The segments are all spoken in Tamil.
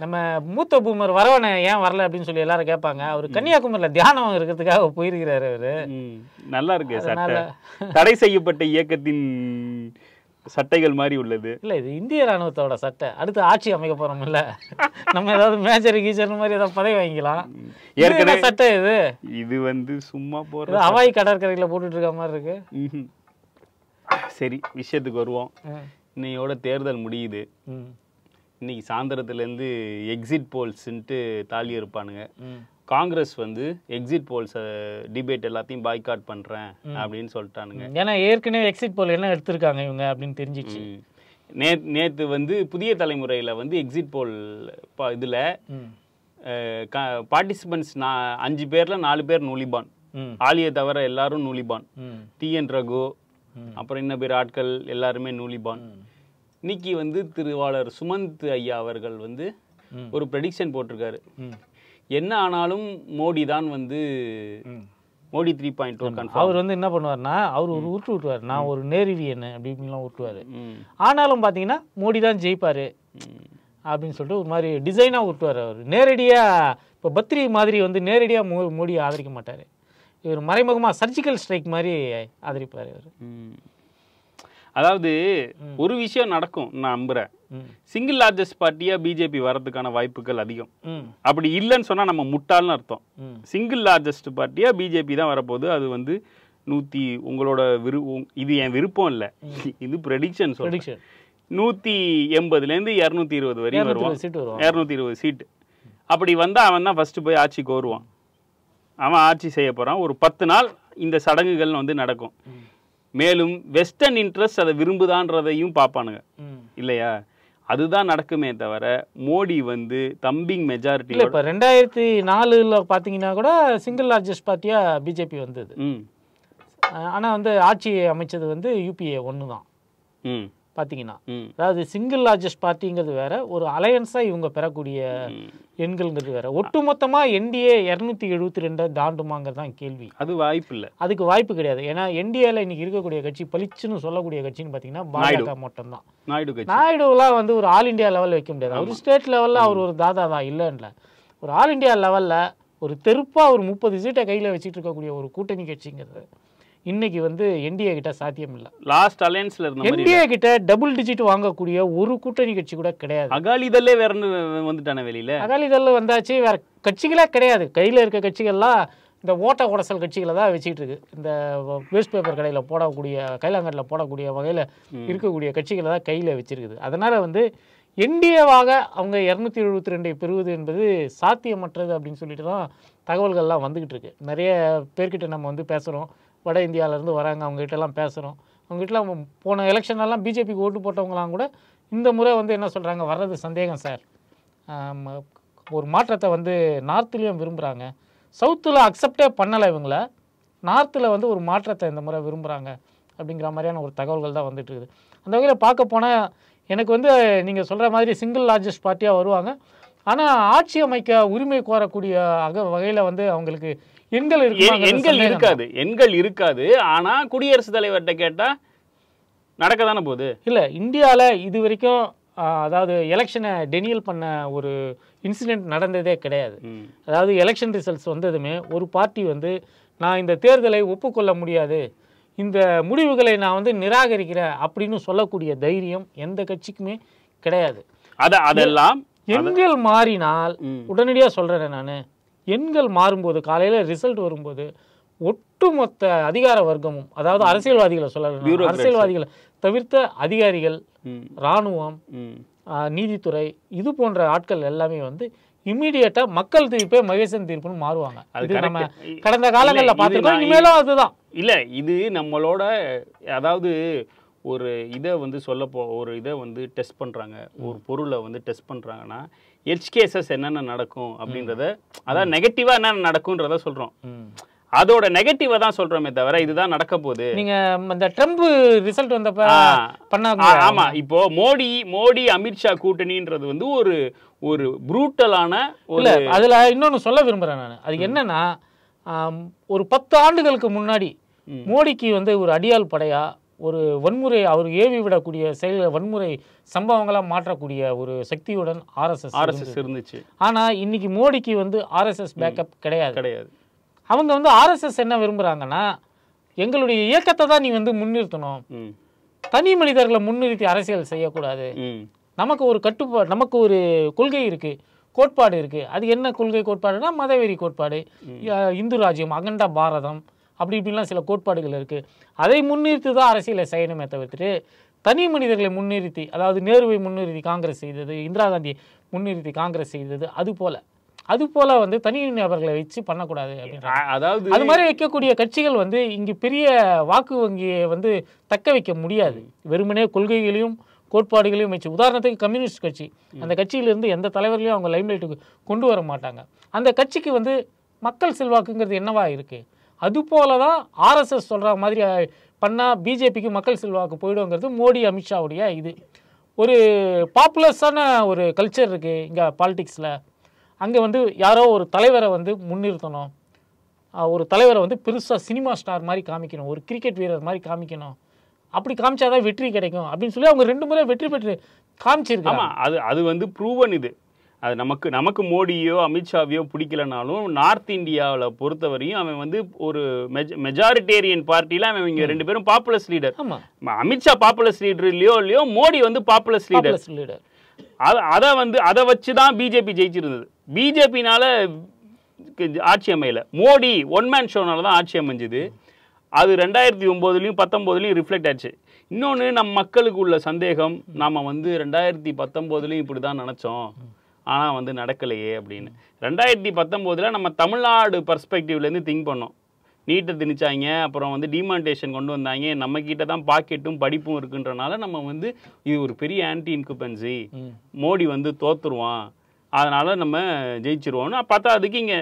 நம்ம மூத்த பூமர் வரவனை ஏன் வரல அப்படின்னு சொல்லி எல்லாரும் கேட்பாங்க. அவர் கன்னியாகுமரியில் தியானம் இருக்கிறதுக்காக போயிருக்கிறாரு. அவரு நல்லா இருக்கு சட்டை. தடை செய்யப்பட்ட இயக்கத்தின் சட்டைகள் மாதிரி உள்ளது. இல்லை, இது இந்திய ராணுவத்தோட சட்டை. அடுத்து ஆட்சி அமைக்க போறோம் இல்ல, நம்ம ஏதாவது மேஜர் கீச்சர் மாதிரி ஏதாவது பதவி வாங்கிக்கலாம். ஏற்கனவே சட்டை இது வந்து சும்மா போற ஹவாய் கடற்கரையில போட்டுட்டு இருக்க மாதிரி இருக்கு. சரி, விஷயத்துக்கு வருவோம். இன்னையோட தேர்தல் முடியுது. இன்னைக்கு சாயந்தரத்துலேருந்து எக்ஸிட் போல்ஸ்ன்ட்டு தாலி இருப்பானுங்க. காங்கிரஸ் வந்து எக்ஸிட் போல்ஸ் டிபேட் எல்லாத்தையும் பாய்காட் பண்றேன் அப்படின்னு சொல்லிட்டானுங்க. ஏன்னா ஏற்கனவே எக்ஸிட் போல் என்ன எடுத்திருக்காங்க இவங்க அப்படின்னு தெரிஞ்சிச்சு. நேத்து வந்து புதிய தலைமுறையில வந்து எக்ஸிட் போல் இதுல பார்ட்டிசிபென்ட்ஸ் 5 பேர்ல 4 பேர் நூலிபான். ஆலியை தவிர எல்லாரும் நூலிபான். TN ரகு அப்புறம் இன்ன பேர் ஆட்கள் எல்லாருமே நூலிபான். இன்னைக்கு வந்து திருவாளர் சுமந்த் ஐயா அவர்கள் வந்து ஒரு ப்ரெடிக்ஷன் போட்டிருக்காரு. என்ன ஆனாலும் மோடி தான் வந்து மோடி 3.0 கன்ஃபார்ம். அவர் வந்து என்ன பண்ணுவார்னா, அவர் ஒரு உருட்டு விட்டுவார். நான் ஒரு நேரிவியன் அப்படின்லாம் விட்டுவார். ஆனாலும் பார்த்தீங்கன்னா மோடி தான் ஜெயிப்பார் அப்படின்னு சொல்லிட்டு ஒரு மாதிரி டிசைனாக விட்டுவார். அவர் நேரடியாக இப்போ பத்ரி மாதிரி வந்து நேரடியாக மோடியை ஆதரிக்க மாட்டார். இவர் மறைமுகமாக சர்ஜிக்கல் ஸ்ட்ரைக் மாதிரி ஆதரிப்பார் இவர். அதாவது ஒரு விஷயம் நடக்கும், நான் நம்புறேன். சிங்கிள் லார்ஜஸ்ட் பார்ட்டியா பிஜேபி வரதுக்கான வாய்ப்புகள் அதிகம். அப்படி இல்லைன்னு சொன்னா நம்ம முட்டாள்னு அர்த்தம். சிங்கிள் லார்ஜஸ்ட் பார்ட்டியா பிஜேபி தான் வரப்போகுது. அது வந்து உங்களோட இது என் விருப்பம் இல்லை, இது ப்ரெடிக்ஷன். 180லேருந்து 220 வரையும் வருவான். 220 சீட்டு. அப்படி வந்தா அவன் தான் ஃபர்ஸ்ட் போய் ஆட்சிக்கு வருவான். அவன் ஆட்சி செய்ய போறான். ஒரு 10 நாள் இந்த சடங்குகள் வந்து நடக்கும். மேலும் வெஸ்டர்ன் இன்ட்ரெஸ்ட் அதை விரும்புதான்றதையும் பார்ப்பானுங்க இல்லையா? அதுதான் நடக்குமே தவிர மோடி வந்து தம்பிங் மெஜாரிட்டி. இப்போ 2004 பார்த்தீங்கன்னா கூட சிங்கிள் லார்ஜஸ்ட் பார்ட்டியா பிஜேபி வந்தது. ஆனால் வந்து ஆட்சி அமைச்சது வந்து UPA 1 தான் பார்த்தீங்கன்னா. அதாவது சிங்கிள் லார்ஜஸ்ட் பார்ட்டிங்கிறது வேற, ஒரு அலையன்ஸாக இவங்க பெறக்கூடிய எண்கள்ங்கிறது வேற. ஒட்டுமொத்தமாக NDA 272 தாண்டுமாங்கிறது தான் கேள்வி. அது வாய்ப்பு இல்லை, அதுக்கு வாய்ப்பு கிடையாது. ஏன்னா NDAல இன்னைக்கு இருக்கக்கூடிய கட்சி பளிச்சுன்னு சொல்லக்கூடிய கட்சின்னு பார்த்தீங்கன்னா பாஜக மட்டும்தான். நாயுடுலாம் வந்து ஒரு ஆல் இண்டியா லெவலில் வைக்க முடியாது. அவர் ஸ்டேட் லெவலில் அவர் ஒரு தாதா தான் இல்லைன்ல. ஒரு ஆல் இண்டியா லெவலில் ஒரு தெருப்பாக ஒரு 30 சீட்டை கையில் வச்சுட்டு இருக்கக்கூடிய ஒரு கூட்டணி கட்சிங்கிறது இன்னைக்கு வந்து NDA கிட்ட சாத்தியம் இல்லை. லாஸ்ட் அலையன்ஸ்ல இருந்த NDA கிட்ட டபுள் டிஜிட் வாங்கக்கூடிய ஒரு கூட்டணி கட்சி கூட கிடையாது. அகாலிதளே வேற வந்துட்டானே வெளியில. அகாலிதள் வந்தாச்சு, வேற கட்சிகளே கிடையாது. கையில் இருக்க கட்சிகள்லாம் இந்த ஓட்ட உடசல் கட்சிகளை தான் வச்சுக்கிட்டு இருக்கு. இந்த வேஸ்ட் பேப்பர் கடையில் போடக்கூடிய, கைலாங்கட்டில் போடக்கூடிய வகையில் இருக்கக்கூடிய கட்சிகளை தான் கையில் வச்சிருக்குது. அதனால வந்து NDAவாக அவங்க 272 பெறுவது என்பது சாத்தியமற்றது அப்படின்னு சொல்லிட்டு தான் தகவல்கள்லாம் வந்துகிட்டு இருக்கு. நிறைய பேர்கிட்ட நம்ம வந்து பேசுகிறோம். வட இந்தியாவிலேருந்து வராங்க, அவங்ககிட்டலாம் பேசுகிறோம். அவங்ககிட்டலாம் போன எலெக்ஷனெல்லாம் பிஜேபிக்கு ஓட்டு போட்டவங்களாம் கூட இந்த முறை வந்து என்ன சொல்கிறாங்க, வர்றது சந்தேகம் சார், ஒரு மாற்றத்தை வந்து நார்த்துலேயும் விரும்புகிறாங்க, சவுத்தில் அக்செப்டே பண்ணலை இவங்கள, நார்த்தில் வந்து ஒரு மாற்றத்தை இந்த முறை விரும்புகிறாங்க அப்படிங்கிற மாதிரியான ஒரு தகவல்கள் தான் வந்துட்டு இருக்குது. அந்த வகையில் பார்க்க போனால் எனக்கு வந்து நீங்கள் சொல்கிற மாதிரி சிங்கிள் லார்ஜஸ்ட் பார்ட்டியாக வருவாங்க. ஆனால் ஆட்சி அமைக்க உரிமை கோரக்கூடிய வகையில் வந்து அவங்களுக்கு எண்கள் இருக்காது. எண்கள் இருக்காது. ஆனா குடியரசுத் தலைவர்கிட்ட கேட்டா நடக்க தானே போகுது. இல்லை, இந்தியாவில் இது வரைக்கும் அதாவது எலெக்ஷனை டெனியல் பண்ண ஒரு இன்சிடென்ட் நடந்ததே கிடையாது. அதாவது எலெக்ஷன் ரிசல்ட்ஸ் வந்ததுமே ஒரு பார்ட்டி வந்து நான் இந்த தேர்தலை ஒப்புக்கொள்ள முடியாது, இந்த முடிவுகளை நான் வந்து நிராகரிக்கிறேன் அப்படின்னு சொல்லக்கூடிய தைரியம் எந்த கட்சிக்குமே கிடையாது. அதெல்லாம் எண்கள் மாறினால் உடனடியாக சொல்கிறேன் நான், எண்கள் மாறும்போது காலையில் ரிசல்ட் வரும்போது ஒட்டுமொத்த அதிகார வர்க்கமும், அதாவது அரசியல்வாதிகளை சொல்லலாம், அரசியல்வாதிகளை தவிர்த்த அதிகாரிகள், இராணுவம், நீதித்துறை, இது போன்ற ஆட்கள் எல்லாமே வந்து இம்மீடியட்டா மக்கள் தீர்ப்பே மகேசன் தீர்ப்புன்னு மாறுவாங்க. இது நம்ம கடந்த காலங்களில் பார்த்துருக்கோம். இனிமேலும் அதுதான். இல்லை, இது நம்மளோட அதாவது ஒரு இதை வந்து ஒரு இதை வந்து டெஸ்ட் பண்ணுறாங்க, ஒரு பொருளை வந்து டெஸ்ட் பண்ணுறாங்கன்னா எட்ஜ் கேசஸ் என்னென்ன நடக்கும் அப்படின்றத, அதாவது நெகட்டிவாக என்னென்ன நடக்கும்ன்றத சொல்கிறோம். அதோட நெகட்டிவா தான் சொல்றோமே தவிர இதுதான் நடக்க போகுது. நீங்க அந்த ட்ரம்ப் ரிசல்ட் வந்தப்ப பண்ணாங்க. ஆமா, இப்போ மோடி அமித்ஷா கூட்டணின்றது வந்து ஒரு ப்ரூட்டலான இல்ல. அதுல இன்னொன்னு சொல்ல விரும்புறேன் நான். அது என்னன்னா, ஒரு 10 ஆண்டுகளுக்கு முன்னாடி மோடிக்கு வந்து ஒரு அடியாள் படையா ஒரு வன்முறை அவர் ஏவி விடக்கூடிய செயல் வன்முறை சம்பவங்களாக மாற்றக்கூடிய ஒரு சக்தியுடன் ஆர்எஸ்எஸ் இருந்துச்சு. ஆனால் இன்னைக்கு மோடிக்கு வந்து ஆர்எஸ்எஸ் பேக்கப் கிடையாது. அவங்க வந்து ஆர்எஸ்எஸ் என்ன விரும்புகிறாங்கன்னா, எங்களுடைய இயக்கத்தை தான் நீ வந்து முன்னிறுத்தணும், தனி மனிதர்களை முன்னிறுத்தி அரசியல் செய்யக்கூடாது, நமக்கு ஒரு நமக்கு ஒரு கொள்கை இருக்குது, கோட்பாடு இருக்குது. அது என்ன கொள்கை கோட்பாடுனா மதவெறி கோட்பாடு, இந்து ராஜ்யம், அகண்ட பாரதம், அப்படி இப்படிலாம் சில கோட்பாடுகள் இருக்குது. அதை முன்னிறுத்தி தான் அரசியலை செய்யணுமே தவிர்த்துட்டு தனி மனிதர்களை முன்னிறுத்தி, அதாவது நேருவை முன்னிறுத்தி காங்கிரஸ் செய்தது, இந்திரா காந்தியை முன்னிறுத்தி காங்கிரஸ் செய்தது, அது போல வந்து தனி நபர்களை வச்சு பண்ணக்கூடாது அப்படின்ற. அதாவது அது மாதிரி வைக்கக்கூடிய கட்சிகள் வந்து இங்கு பெரிய வாக்கு வங்கியை வந்து தக்க வைக்க முடியாது. வெறுமனே கொள்கைகளையும் கோட்பாடுகளையும் வச்சு, உதாரணத்துக்கு கம்யூனிஸ்ட் கட்சி, அந்த கட்சியிலிருந்து எந்த தலைவர்களையும் அவங்க லைம்லைட்டுக்கு கொண்டு வர மாட்டாங்க. அந்த கட்சிக்கு வந்து மக்கள் செல்வாக்குங்கிறது என்னவா இருக்குது? அதுபோல தான் ஆர்எஸ்எஸ் சொல்கிற மாதிரி பண்ணால் பிஜேபிக்கு மக்கள் செல்வாக்கு போயிடுங்கிறது மோடி அமித்ஷாவுடைய இது. ஒரு பாப்புலர்ஸான ஒரு கல்ச்சர் இருக்குது இங்கே பாலிடிக்ஸில். அங்கே வந்து யாரோ ஒரு தலைவரை வந்து முன்னிறுத்தணும், ஒரு தலைவரை வந்து பெருசாக சினிமா ஸ்டார் மாதிரி காமிக்கணும், ஒரு கிரிக்கெட் வீரர் மாதிரி காமிக்கணும், அப்படி காமிச்சாதான் வெற்றி கிடைக்கும் அப்படின்னு சொல்லி அவங்க 2 முறை வெற்றி பெற்று காமிச்சிருக்காங்க. அது வந்து ப்ரூவன். இது அது நமக்கு மோடியோ அமித்ஷாவையோ பிடிக்கலனாலும் நார்த் இந்தியாவில் பொறுத்தவரையும் அவன் வந்து ஒரு மெஜாரிட்டேரியன் பார்ட்டியில் அவன் இங்கே 2 பேரும் பாப்புலர்ஸ் லீடர். அமித்ஷா பாப்புலர்ஸ் லீடர் இல்லையோ மோடி வந்து பாப்புலர்ஸ் லீடர். அதை வச்சு தான் பிஜேபி ஜெயிச்சிருந்தது. பிஜேபினால ஆட்சி அமையல, மோடி ஒன் மேன் ஷோனால தான் ஆட்சி அமைஞ்சது. அது 2009 19 ரிஃப்ளெக்ட் ஆச்சு. இன்னொன்று, நம்ம மக்களுக்கு உள்ள சந்தேகம், நாம் வந்து 2019 இப்படி தான் நினச்சோம், ஆனால் வந்து நடக்கலையே அப்படின்னு. 2019 நம்ம தமிழ்நாடு பர்ஸ்பெக்டிவ்லேருந்து திங்க் பண்ணோம். நீட்டை திணிச்சாங்க, அப்புறம் வந்து டிமானிட்டேஷன் கொண்டு வந்தாங்க, நம்ம கிட்ட தான் பாக்கெட்டும் படிப்பும் இருக்குன்றனால நம்ம வந்து இது ஒரு பெரிய ஆன்டி இன்குபென்சி, மோடி வந்து தோத்துருவான், அதனால் நம்ம ஜெயிச்சிருவோம்னு பார்த்தா அதுக்கு இங்கே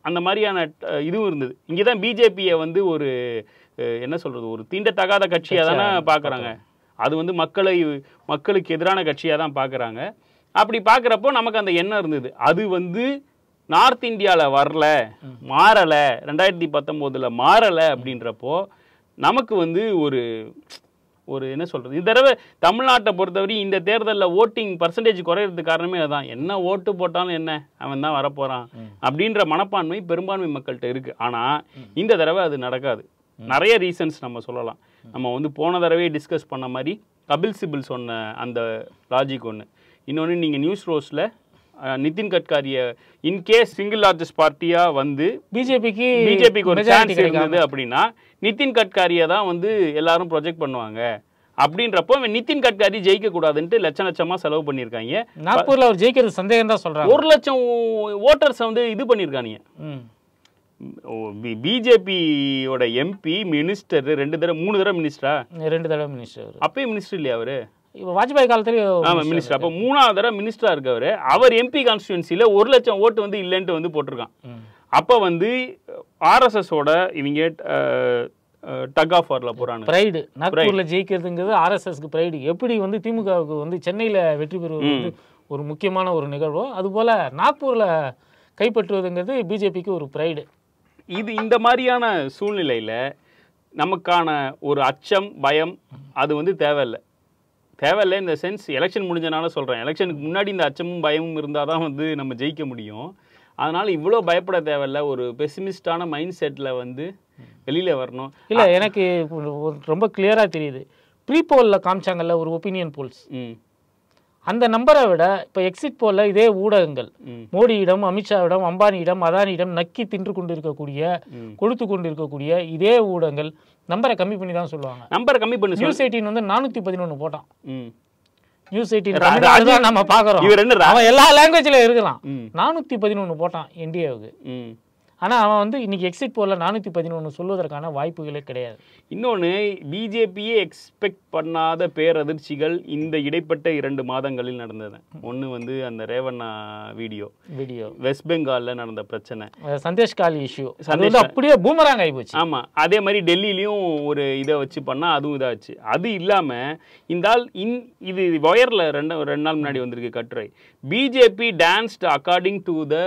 அந்த மாதிரியான இதுவும் இருந்தது. இங்கே தான் பிஜேபியை வந்து ஒரு என்ன சொல்கிறது, ஒரு தீண்டத்தகாத கட்சியாக தானே பார்க்குறாங்க. அது வந்து மக்களுக்கு எதிரான கட்சியாக தான் பார்க்குறாங்க. அப்படி பார்க்குறப்போ நமக்கு அந்த எண்ணம் இருந்தது. அது வந்து நார்த் இந்தியாவில் மாறலை, 2019 மாறலை அப்படின்றப்போ நமக்கு வந்து ஒரு என்ன சொல்கிறது, இந்த தடவை தமிழ்நாட்டை பொறுத்தவரை இந்த தேர்தலில் ஓட்டிங் பர்சன்டேஜ் குறையிறதுக்கு காரணமே அதுதான். என்ன ஓட்டு போட்டாலும் என்ன, அவன் தான் வரப்போகிறான் அப்படின்ற மனப்பான்மை பெரும்பான்மை மக்கள்கிட்ட இருக்குது. ஆனால் இந்த தடவை அது நடக்காது. நிறைய ரீசன்ஸ் நம்ம சொல்லலாம். நம்ம வந்து போன தடவையே டிஸ்கஸ் பண்ண மாதிரி கபில் சிபில் சொன்ன அந்த லாஜிக் ஒன்று. இன்னொன்று, நீங்கள் நியூஸ் ரோஸில் நிதின் கட்காரியை இன்கேஸ் சிங்கிள் லார்ஜஸ்ட் பார்ட்டியாக வந்து பிஜேபிக்கு ஒரு சான்ஸ் இருந்தது அப்படின்னா நிதின் கட்காரியை தான் வந்து எல்லாரும் ப்ரொஜெக்ட் பண்ணுவாங்க. அப்படின்றப்போ நிதின் கட்காரி ஜெயிக்க கூடாதுன்ட்டு லட்சமா செலவு பண்ணியிருக்காங்க. நாக்பூர்ல அவர் ஜெயிக்கிறது சந்தேகம் தான் சொல்றாங்க. 1 லட்சம் ஓட்டர்ஸ் வந்து இது பண்ணியிருக்காங்க. பிஜேபியோட எம்பி மினிஸ்டர் 3 தடவை மினிஸ்டரா? 2 தடவை மினிஸ்டர். அப்பயே மினிஸ்டர் இல்லையா அவரு? வாஜ்பாய் காலத்துல மினிஸ்டர். அப்போ 3ஆவது தடவை மினிஸ்டரா இருக்கவரு. அவர் எம்பி கான்ஸ்டியூன்சில 1 லட்சம் ஓட்டு வந்து இல்லைன்ட்டு வந்து போட்டிருக்கான். அப்போ வந்து ஆர்எஸ்எஸோட இவங்க டக் ஆஃப் வார்ல போறாங்க. பிரைடு நாக்பூர்ல ஜெயிக்கிறதுங்கிறது ஆர்எஸ்எஸ்க்கு பிரைடு. எப்படி வந்து திமுகவுக்கு வந்து சென்னையில வெற்றி பெறுவது வந்து ஒரு முக்கியமான ஒரு நிகழ்வோ, அதுபோல நாக்பூர்ல கைப்பற்றுவதுங்கிறது பிஜேபிக்கு ஒரு பிரைடு. இந்த மாதிரியான சூழ்நிலையில நமக்கான ஒரு அச்சம், பயம் அது வந்து தேவையில்லை. இந்த சென்ஸ் எலெக்ஷன் முடிஞ்சனால சொல்கிறேன். எலெக்ஷனுக்கு முன்னாடி இந்த அச்சமும் பயமும் இருந்தால் தான் வந்து நம்ம ஜெயிக்க முடியும். அதனால் இவ்வளோ பயப்பட தேவையில்லை. ஒரு பெசிமிஸ்டான மைண்ட் செட்டில் வந்து வெளியில் வரணும். இல்லை, எனக்கு ரொம்ப கிளியராக தெரியுது. ப்ரீ போலில் காமிச்சாங்கல்ல ஒரு ஒப்பீனியன் போல்ஸ், அந்த நம்பரை விட இப்போ எக்ஸிட் போலில் இதே ஊடகங்கள் மோடியிடம், அமித்ஷாவிடம், அம்பானியிடம், அதானியிடம் நக்கி தின்று கொண்டு இருக்கக்கூடிய, கொடுத்து கொண்டு இருக்கக்கூடிய இதே ஊடகங்கள் நம்பரை கம்மி பண்ணி தான் சொல்லுவாங்க. நம்பரை கம்மி பண்ணி நியூஸ் 18 வந்து 411 போட்டான். நியூஸ் 18 நம்ம பார்க்குறோம், அவன் எல்லா லாங்குவேஜில் இருக்கலாம். 411 போட்டான் என்டிஏவுக்கு. ஆனால் அவன் வந்து இன்னைக்கு எக்ஸிட் போலில் 411 சொல்வதற்கான வாய்ப்புகளே கிடையாது. இன்னொன்று, பிஜேபியே எக்ஸ்பெக்ட் பண்ணாத பேரதிர்ச்சிகள் இந்த இடைப்பட்ட 2 மாதங்களில் நடந்தது. ஒன்று வந்து அந்த ரேவண்ணா வீடியோ, வெஸ்ட் பெங்காலில் நடந்த பிரச்சனை, சந்தேஷ் காலி இஷ்யூ, அப்படியே பூமராங் ஆகி போச்சு. ஆமாம், அதே மாதிரி டெல்லியிலையும் ஒரு இதை வச்சு பண்ணால் அதுவும் இதாச்சு. அது இல்லாமல் இந்த ஆள் இது ஒயரில் 2 நாள் முன்னாடி வந்திருக்கு கட்டுரை, BJP danced according to the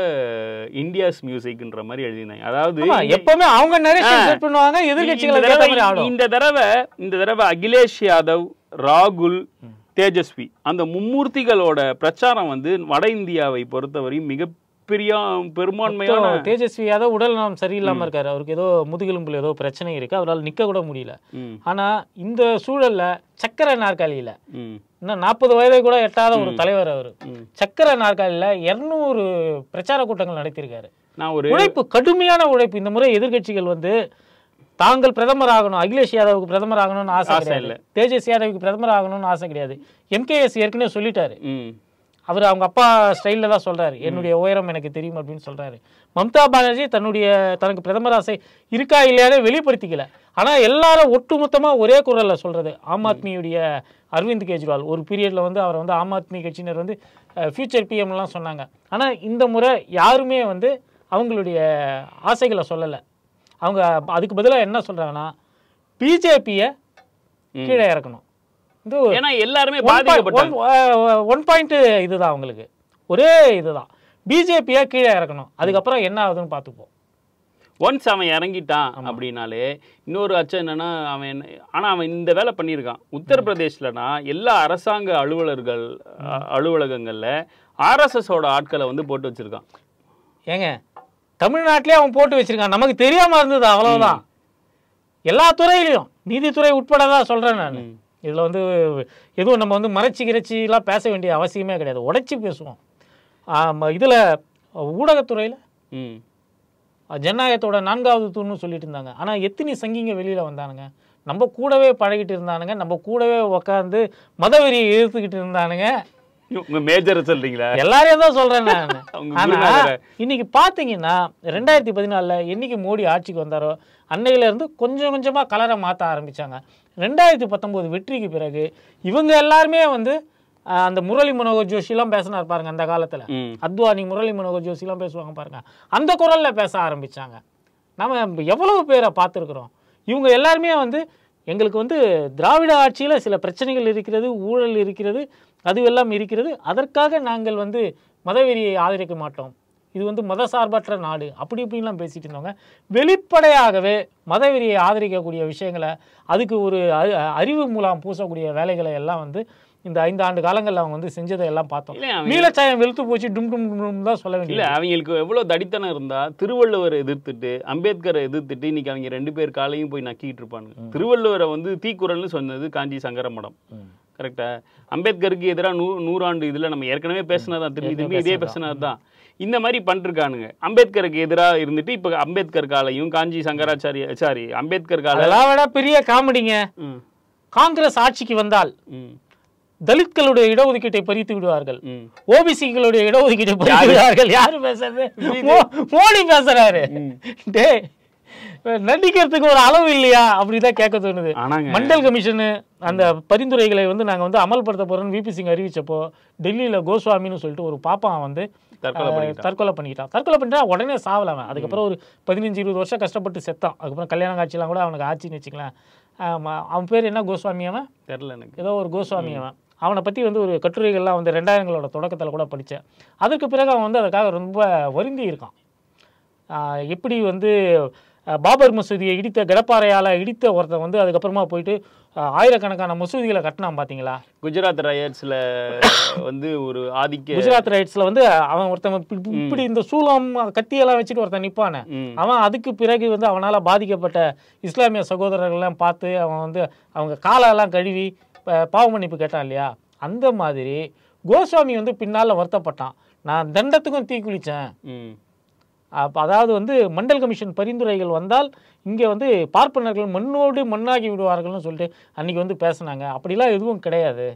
India's மியூசிக்ன்ற மாதிரி எழுதினாங்க. அதாவது எப்பவுமே அவங்க நரேஷன் செட் பண்ணுவாங்க, எதிர்க்கட்சிகள் ஏத்த மாதிரி ஆடும். இந்த தடவை அகிலேஷ் யாதவ், ராகுல், தேஜஸ்வி அந்த மும்மூர்த்திகளோட பிரச்சாரம் வந்து வட இந்தியாவை பொறுத்தவரை பெரும்பான்மையான தேஜஸ்வி யாதவ் உடல் நலம் சரியில்லாம இருக்காரு. அவருக்கு ஏதோ முதுகெலும்புல ஏதோ பிரச்சனை இருக்கு, அவரால் நிக்க கூட முடியல. ஆனா இந்த சூழல்ல சக்கர நாற்காலியில இன்னும் 40 வயதை கூட எட்டாத ஒரு தலைவர் அவரு சக்கர நாற்காலியில 200 பிரச்சார கூட்டங்கள் நடத்தியிருக்காரு. உழைப்பு, கடுமையான உழைப்பு. இந்த முறை எதிர்கட்சிகள் வந்து தாங்கள் பிரதமர் ஆகணும், அகிலேஷ் யாதவுக்கு பிரதமர் ஆகணும்னு ஆசை இல்லை, தேஜஸ்வி யாதவுக்கு பிரதமர் ஆகணும்னு ஆசை கிடையாது. MKS ஏற்கனவே சொல்லிட்டாரு, அவர் அவங்க அப்பா ஸ்டைலில் தான் சொல்றாரு, என்னுடைய உயரம் எனக்கு தெரியும் அப்படின்னு சொல்றாரு. மம்தா பானர்ஜி தனக்கு பிரதமர் ஆசை இருக்கா இல்லையானே வெளிப்படுத்திக்கல. ஆனால் எல்லாரும் ஒட்டுமொத்தமா ஒரே குரல்ல சொல்றது ஆம் ஆத்மியுடைய அரவிந்த் கெஜ்ரிவால். ஒரு பீரியட்ல வந்து அவர் வந்து ஆம் ஆத்மி கட்சியினர் வந்து ஃபியூச்சர் பிஎம்லாம் சொன்னாங்க. ஆனால் இந்த முறை யாருமே வந்து அவங்களுடைய ஆசைகளை சொல்லலை. அவங்க அதுக்கு பதிலாக என்ன சொல்றாங்கன்னா பிஜேபியை கீழே இறக்கணும். எல்லாருமே பாதிக்கப்பட்டாங்க. 1 பாயிண்ட் இதுதான் அவங்களுக்கு, ஒரே இதுதான், பிஜேபியை கீழே இறக்கணும். அதுக்கப்புறம் என்ன ஆகுதுன்னு பார்த்துப்போம். ஒன்ஸ் அவன் இறங்கிட்டான் அப்படின்னாலே இன்னொரு அச்சம் என்னன்னா, அவன் இந்த வேலை பண்ணியிருக்கான். உத்தரப்பிரதேஷ்லனா எல்லா அரசாங்க அலுவலகங்கள்ல RSSோட ஆட்களை வந்து போட்டு வச்சிருக்கான். ஏங்க தமிழ்நாட்டிலே அவன் போட்டு வச்சிருக்கான், நமக்கு தெரியாம இருந்தது அவ்வளவுதான். எல்லா துறையிலையும், நீதித்துறை உட்பட தான் சொல்றேன் நான். இதுல வந்து எதுவும் நம்ம வந்து மறைச்சிக்கிறச்சிலாம் பேச வேண்டிய அவசியமே கிடையாது, உடைச்சி பேசுவோம். இதுல ஊடகத்துறையில ஜனநாயகத்தோட 4வது தூண்னு சொல்லிட்டு இருந்தாங்க. ஆனா எத்தனை சங்கிங்க வெளியில வந்தானுங்க, நம்ம கூடவே பழகிட்டு இருந்தானுங்க, நம்ம கூடவே உட்காந்து மதவெறியை எதிர்த்துக்கிட்டு இருந்தானுங்க. மேஜர் சொல்றீங்களா? எல்லாரையும் தான் சொல்றேன் நான். ஆனா இன்னைக்கு பாத்தீங்கன்னா 2014 என்னைக்கு மோடி ஆட்சிக்கு வந்தாரோ அன்னையில இருந்து கொஞ்சம் கொஞ்சமா கலரை மாற்ற ஆரம்பிச்சாங்க. 2019 வெற்றிக்கு பிறகு இவங்க எல்லாருமே வந்து அந்த முரளி மனோகர் ஜோஷிலாம் பேசினார் பாருங்க, அந்த காலத்துல அத்வானி முரளி மனோகர் ஜோஷிலாம் பேசுவாங்க பாருங்க, அந்த குரல்ல பேச ஆரம்பிச்சாங்க. நம்ம எவ்வளவு பேரை பார்த்துருக்குறோம். இவங்க எல்லாருமே வந்து எங்களுக்கு வந்து திராவிட ஆட்சியில சில பிரச்சனைகள் இருக்கிறது, ஊழல் இருக்கிறது, அதுவெல்லாம் இருக்கிறது, அதற்காக நாங்கள் வந்து மதவெறியை ஆதரிக்க மாட்டோம், இது வந்து மதசார்பற்ற நாடு அப்படி இப்படின்லாம் பேசிட்டு இருந்தவங்க வெளிப்படையாகவே மதவெறியை ஆதரிக்கக்கூடிய விஷயங்களை, அதுக்கு ஒரு அறிவு மூலம் பூசக்கூடிய வேலைகளை எல்லாம் வந்து இந்த 5 ஆண்டு காலங்களில் அவங்க வந்து செஞ்சதை எல்லாம் பார்த்தோம். நீலச்சாயம் வெளுத்து போச்சு டும் டும் டும் தான் சொல்ல வேண்டிய. இல்லை, அவங்களுக்கு எவ்வளோ தடித்தனம் இருந்தால் திருவள்ளுவரை எதிர்த்துட்டு அம்பேத்கரை எதிர்த்துட்டு இன்னைக்கு அவங்க 2 பேர் காலையும் போய் நக்கிட்டு இருப்பாங்க. திருவள்ளுவரை வந்து தீக்குறள்னு சொன்னது காஞ்சி சங்கர மடம், கரெக்டா? அம்பேத்கருக்கு எதிராக 100 ஆண்டு இதில் நம்ம ஏற்கனவே பேசினதான், திரும்பி இதே பேசினது தான். இந்த மாதிரி பண்ணிருக்கானுங்க. அம்பேத்கருக்கு எதிராக இருந்துட்டு இப்போ அம்பேத்கர் காலையும் காஞ்சி சங்கராச்சாரிய அம்பேத்கர் கால பெரிய காமெடிங்க. காங்கிரஸ் ஆட்சிக்கு வந்தால் தலித்களுடைய இடஒதுக்கீட்டை பறித்து விடுவார்கள், ஓபிசிகளுடைய இடஒதுக்கீட்டை பறித்து விடுவார்கள். யாரு பேசுறது? மோடி பேசுறாரு. டே, நடிக்கிறதுக்கு ஒரு அளவு இல்லையா அப்படிதான் கேட்க தோணுது. மண்டல் கமிஷனு அந்த பரிந்துரைகளை வந்து நாங்க வந்து அமல்படுத்த போறோம்னு VP சிங் அறிவிச்சப்போ டெல்லியில கோஸ்வாமின்னு சொல்லிட்டு ஒரு பாப்பான் வந்து தற்கொலை பண்ணிக்கிட்டான். தற்கொலை பண்ணிட்டா உடனே சாவலாம, அதுக்கப்புறம் ஒரு 15-20 வருஷம் கஷ்டப்பட்டு செத்தான். அதுக்கப்புறம் கல்யாண காட்சியெல்லாம் கூட அவனுக்கு ஆட்சின்னு வச்சுக்கலாம். அவன் பேர் என்ன, கோஸ்வாமி, அவன் தெரியல எனக்கு, ஏதோ ஒரு கோஸ்வாமி. அவனை பற்றி வந்து ஒரு கட்டுரைகள்லாம் வந்து 2000களோட தொடக்கத்தில் கூட படித்தேன். அதுக்கு பிறகு அவன் வந்து அதுக்காக ரொம்ப வருந்தி இருக்கான். எப்படி வந்து பாபர் மசூதியை இடித்த கடப்பாறையால் இடித்த ஒருத்தன் வந்து அதுக்கப்புறமா போயிட்டு ஆயிரக்கணக்கான மசூதிகளை கட்டினான் பார்த்தீங்களா? குஜராத் ரைட்ஸில் வந்து ஒரு குஜராத் ரைட்ஸில் வந்து அவன் ஒருத்தன் இப்படி இந்த சூளம் கத்தியெல்லாம் வச்சுட்டு ஒருத்தன் நிற்பானே, அவன் அதுக்கு பிறகு வந்து அவனால் பாதிக்கப்பட்ட இஸ்லாமிய சகோதரர்கள்லாம் பார்த்து அவன் வந்து அவங்க காலெல்லாம் கழுவி பாவ மன்னிப்பு கேட்டான் இல்லையா? அந்த மாதிரி கோஸ்வாமி வந்து பின்னால் வருத்தப்பட்டான், நான் தண்டத்துக்கும் தீக்குளித்தேன். அதாவது வந்து மண்டல் கமிஷன் பரிந்துரைகள் வந்தால் இங்கே வந்து பார்ப்பனர்கள் மண்ணோடு மண்ணாகி விடுவார்கள்னு சொல்லிட்டு அன்றைக்கி வந்து பேசினாங்க. அப்படிலாம் எதுவும் கிடையாது,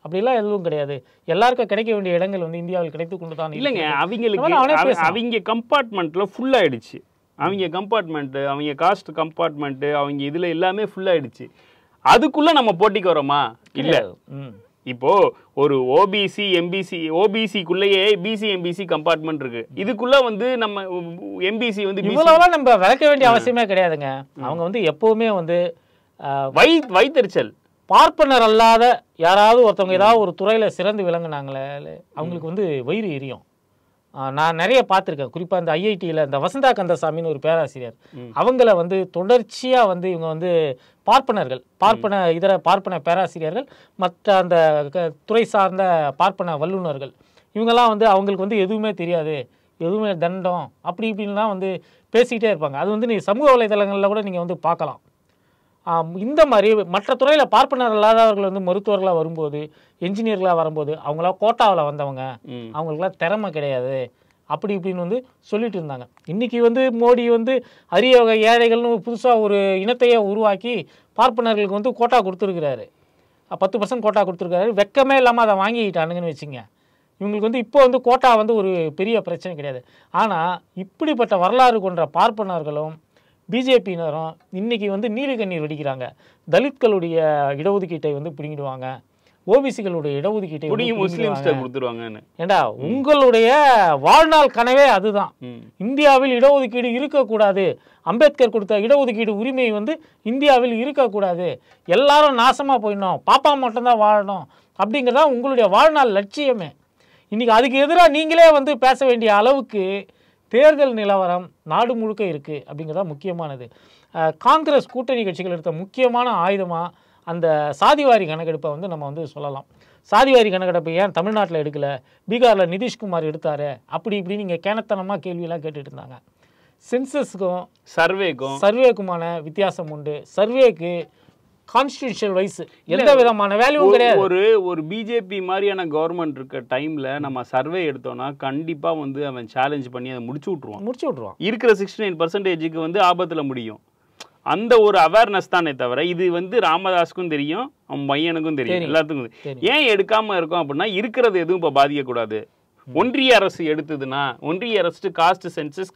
அப்படிலாம் எதுவும் கிடையாது. எல்லாருக்கும் கிடைக்க வேண்டிய இடங்கள் வந்து இந்தியாவில் கிடைத்து கொண்டு தான் இல்லைங்க. அவங்க கம்பார்ட்மெண்ட்டில் ஃபுல்லாகிடுச்சு. அவங்க கம்பார்ட்மெண்ட்டு, அவங்க காஸ்ட் கம்பார்ட்மெண்ட்டு, அவங்க இதில் எல்லாமே ஃபுல்லாகிடுச்சு. அதுக்குள்ளே நம்ம போட்டிக்கு வரோமா? இல்லை. இப்போ ஒரு ஓபிசி எம்பிசி, ஓபிசிக்குள்ளேயே பிசி எம்பிசி கம்பார்ட்மெண்ட் இருக்கு. இதுக்குள்ள வந்து நம்ம எம்பிசி வந்து இவ்வளவுலாம் நம்ம விளக்க வேண்டிய அவசியமே கிடையாதுங்க. அவங்க வந்து எப்பவுமே வந்து வைத்தறிச்சல், பார்ப்பனர் அல்லாத யாராவது ஒருத்தவங்க ஏதாவது ஒரு துறையில சிறந்து விளங்குனாங்களே அவங்களுக்கு வந்து வயிறு எரியும். நான் நிறைய பார்த்துருக்கேன். குறிப்பாக இந்த ஐஐடியில் இந்த வசந்தா கந்தசாமின்னு ஒரு பேராசிரியர், அவங்கள வந்து தொடர்ச்சியாக வந்து இவங்க வந்து பார்ப்பன பேராசிரியர்கள், மற்ற அந்த துறை சார்ந்த பார்ப்பன வல்லுநர்கள், இவங்கெல்லாம் வந்து அவங்களுக்கு வந்து எதுவுமே தெரியாது, எதுவுமே தண்டம் அப்படி இப்படின்லாம் வந்து பேசிக்கிட்டே இருப்பாங்க. அது வந்து நீங்கள் சமூக வலைதளங்களில் கூட நீங்கள் வந்து பார்க்கலாம். இந்த மாதிரி மற்ற துறையில் பார்ப்பனர் இல்லாதவர்கள் வந்து மருத்துவர்களாக வரும்போது, என்ஜினியர்களாக வரும்போது, அவங்களாம் கோட்டாவில் வந்தவங்க, அவங்களுக்குலாம் திறமை கிடையாது அப்படி இப்படின்னு வந்து சொல்லிட்டு இருந்தாங்க. இன்றைக்கி வந்து மோடி வந்து அரிய வகை ஏழைகள்னு புதுசாக ஒரு இனத்தையே உருவாக்கி பார்ப்பனர்களுக்கு வந்து கோட்டா கொடுத்துருக்கிறாரு. 10% கோட்டா கொடுத்துருக்காரு. வெக்கமே இல்லாமல் அதை வாங்கிக்கிட்டானுங்கன்னு வச்சுங்க. இவங்களுக்கு வந்து இப்போ வந்து கோட்டா வந்து ஒரு பெரிய பிரச்சனை கிடையாது. ஆனால் இப்படிப்பட்ட வரலாறு கொண்ட பார்ப்பனர்களும் பிஜேபியினரும் இன்றைக்கி வந்து நீலி கண்ணீர் வெடிக்கிறாங்க. தலித்களுடைய இடஒதுக்கீட்டை வந்து பிடிங்கிடுவாங்க, ஓபிசிகளுடைய இடஒதுக்கீட்டை கொடுத்துருவாங்க. ஏண்டா, உங்களுடைய வாழ்நாள் கனவே அதுதான். இந்தியாவில் இடஒதுக்கீடு இருக்கக்கூடாது, அம்பேத்கர் கொடுத்த இடஒதுக்கீடு உரிமை வந்து இந்தியாவில் இருக்கக்கூடாது, எல்லாரும் நாசமாக போயிடணும், பாப்பா மட்டும்தான் வாழணும் அப்படிங்கிறதா உங்களுடைய வாழ்நாள் லட்சியமே. இன்றைக்கி அதுக்கு எதிராக நீங்களே வந்து பேச வேண்டிய அளவுக்கு தேர்தல் நிலவரம் நாடு முழுக்க இருக்குது அப்படிங்கிறதா முக்கியமானது. காங்கிரஸ் கூட்டணி கட்சிகள் எடுத்த முக்கியமான ஆயுதமாக அந்த சாதிவாரி கணக்கெடுப்பை வந்து நம்ம வந்து சொல்லலாம். சாதிவாரி கணக்கெடுப்பை ஏன் தமிழ்நாட்டில் எடுக்கலை, பீகாரில் நிதிஷ்குமார் எடுத்தார் அப்படி இப்படி நீங்கள் கேனத்தனமாக கேள்வியெல்லாம் கேட்டுட்டு இருந்தாங்க. சென்சஸ்க்கும் சர்வேக்குமான வித்தியாசம் உண்டு. சர்வேக்கு கான்ஸ்டிடியூஷனல் வைஸ் எந்த விதமான வேல்யூவும் கிடையாது. ஒரு பிஜேபி மாதிரியான கவர்மெண்ட் இருக்க டைம்ல நம்ம சர்வே எடுத்தோம்னா கண்டிப்பா வந்து அவன் சேலஞ்ச் பண்ணி அதை முடிச்சு விட்டுருவான். இருக்கிற 69% வந்து ஆபத்துல முடியும். அந்த ஒரு அவேர்னஸ் தானே தவிர இது வந்து ராமதாஸுக்கும் தெரியும், அவன் பையனுக்கும் தெரியும், எல்லாத்துக்கும். ஏன் எடுக்காம இருக்கும் அப்படின்னா இருக்கிறது எதுவும் இப்போ பாதிக்கக்கூடாது. ஒன்றிய அரசு எடுத்ததுன்னா ஒன்றிய அரசு காஸ்ட் சென்சஸ்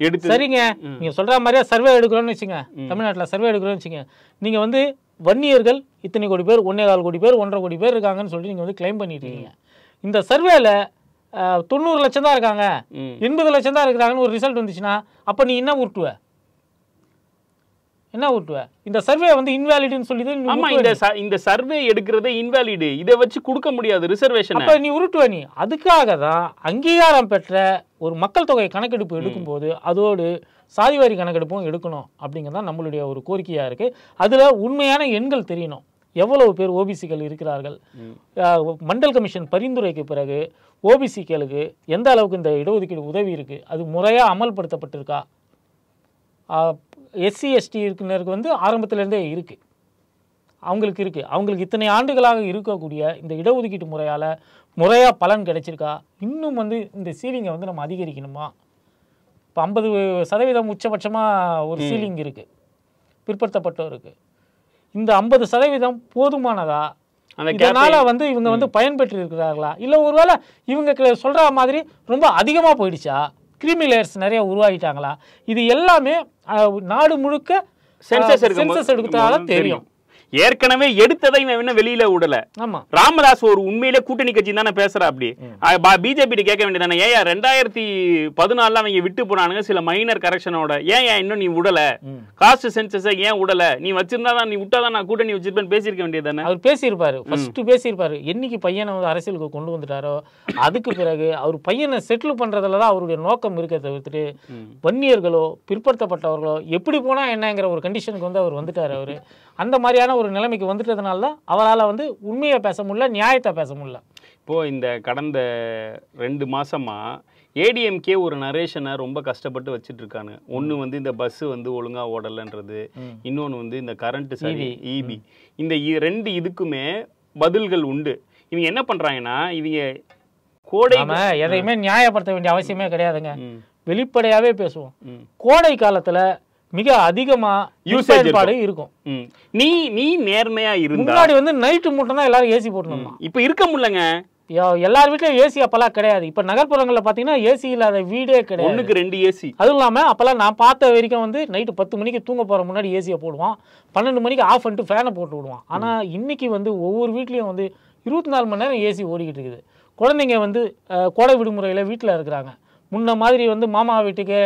எடுத்து சரிங்க, நீங்க சொல்ற மாதிரியே சர்வே எடுக்கிறோம்னு வச்சுங்க, தமிழ்நாட்டில் சர்வே எடுக்கிறோம்னு வச்சுங்க, நீங்க வந்து வன்னியர்கள் இத்தனை கோடி பேர், 1.25 கோடி பேர், 1.5 கோடி பேர் இருக்காங்கன்னு சொல்லிட்டு நீங்கள் வந்து கிளைம் பண்ணிட்டு இருக்கீங்க. இந்த சர்வேல 90 லட்சம் தான் இருக்காங்க, 80 லட்சம் தான் இருக்கிறாங்கன்னு ஒரு ரிசல்ட் வந்துச்சுன்னா அப்போ நீ என்ன உருட்டுவ? இந்த சர்வே வந்து இன்வாலிட்னு சொல்லிட்டு, ஆமா, இந்த சர்வே எடுக்கிறதே இன்வாலிட், இதை வச்சு கொடுக்க முடியாது ரிசர்வேஷன். அப்ப நீ உருட்டுவ. நீ அதுக்காக தான் அங்கீகாரம் பெற்ற ஒரு மக்கள் தொகை கணக்கெடுப்பு எடுக்கும்போது அதோடு சாதிவாரி கணக்கெடுப்பும் எடுக்கணும் அப்படிங்கிறதான் நம்மளுடைய ஒரு கோரிக்கையாக இருக்குது. அதில் உண்மையான எண்கள் தெரியணும், எவ்வளவு பேர் ஓபிசிகள் இருக்கிறார்கள். மண்டல் கமிஷன் பரிந்துரைக்கு பிறகு ஓபிசிகளுக்கு எந்த அளவுக்கு இந்த இடஒதுக்கீடு உதவி இருக்குது, அது முறையாக அமல்படுத்தப்பட்டிருக்கா. எஸ்சி எஸ்டி இருக்கிறவருக்கு வந்து ஆரம்பத்திலேருந்தே இருக்குது, அவங்களுக்கு இத்தனை ஆண்டுகளாக இருக்கக்கூடிய இந்த இடஒதுக்கீட்டு முறையால் முறையாக பலன் கிடைச்சிருக்கா. இன்னும் வந்து இந்த சீலிங்கை வந்து நம்ம அதிகரிக்கணுமா? இப்போ 50% உச்சபட்சமாக ஒரு சீலிங் இருக்குது பிற்படுத்தப்பட்டோருக்கு. இந்த 50% போதுமானதா? இதனால் வந்து இவங்க வந்து பயன்பெற்று இருக்கிறார்களா? இல்லை ஒருவேளை இவங்க சொல்கிற மாதிரி ரொம்ப அதிகமாக போயிடுச்சா, கிரீமி லேயர்ஸ் நிறைய உருவாகிட்டாங்களா? இது எல்லாமே நாடு முழுக்க சென்சஸ் எடுத்தாலும் தெரியும். ஏற்கனவே எடுத்ததை இவன் வெளியில விடல. ராமதாஸ் ஒரு உண்மையிலே கூட்டணி கட்சி தானே பேசுறா. அப்படி பிஜேபி கேட்க வேண்டியதானே, ஏன் 2014 அவங்க விட்டு போனானுங்க சில மைனர் கரெக்ஷனோட, ஏன் இன்னும் நீ விடல? காஸ்ட் சென்சஸ் ஏன் விடல? நீ வச்சிருந்தா நீ விட்டாதான் நான் கூட்டணி வச்சிருப்பேன் பேசியிருக்க வேண்டியதானே. அவர் பேசியிருப்பாரு, ஃபர்ஸ்ட் பேசியிருப்பாரு. என்னைக்கு பையனை வந்து அரசியலுக்கு கொண்டு வந்துட்டாரோ அதுக்கு பிறகு அவர் பையனை செட்டில் பண்றதுல தான் அவருடைய நோக்கம் இருக்க தவிர்த்துட்டு வன்னியர்களோ பிற்படுத்தப்பட்டவர்களோ எப்படி போனா என்னங்கிற ஒரு கண்டிஷனுக்கு வந்து அவர் வந்துட்டார். அவர் அந்த மாதிரியான ஒரு நிலைமைக்கு வந்துட்டதுனால தான் அவரால் வந்து உண்மையை பேச முடியல, நியாயத்தை பேச முடியல. இப்போது இந்த கடந்த 2 மாதமா ஏடிஎம்கே ஒரு நரேஷனை ரொம்ப கஷ்டப்பட்டு வச்சுட்டு இருக்காங்க. ஒன்று வந்து இந்த பஸ்ஸு வந்து ஒழுங்காக ஓடலைன்றது, இன்னொன்று வந்து இந்த கரண்ட்டு சரி இபி, இந்த 2 இதுக்குமே பதில்கள் உண்டு. இவங்க என்ன பண்ணுறாங்கன்னா, இவங்க கோடை எதையுமே நியாயப்படுத்த வேண்டிய அவசியமே கிடையாதுங்க, வெளிப்படையாகவே பேசுவோம். கோடை காலத்தில் மிக அதிகமா யூசேஜ் இருக்கும். நீ நேர்மையா இருந்தா முன்னாடி வந்து நைட்டு மட்டும் தான் எல்லாரும் ஏசி போட்டுருந்தோம். இப்ப இருக்க முடியலங்க, எல்லார் வீட்லயும் ஏசி அப்பெல்லாம் கிடையாது. இப்ப நகர்ப்புறங்கள்ல பாத்தீங்கன்னா ஏசி இல்லாத வீடே கிடையாது. 1க்கு 2 ஏசி. அதுவும் இல்லாம அப்பெல்லாம் நான் பார்த்த வரைக்கும் வந்து நைட்டு 10 மணிக்கு தூங்க போற முன்னாடி ஏசியை போடுவான், 12 மணிக்கு ஆஃப் பண்ணிட்டு ஃபேனை போட்டு விடுவான். ஆனா இன்னைக்கு வந்து ஒவ்வொரு வீட்லயும் வந்து 24 மணி நேரம் ஏசி ஓடிக்கிட்டு இருக்குது. குழந்தைங்க வந்து கோடை விடுமுறையில வீட்டில் இருக்கிறாங்க, முன்ன மாதிரி வந்து மாமா வீட்டுக்கு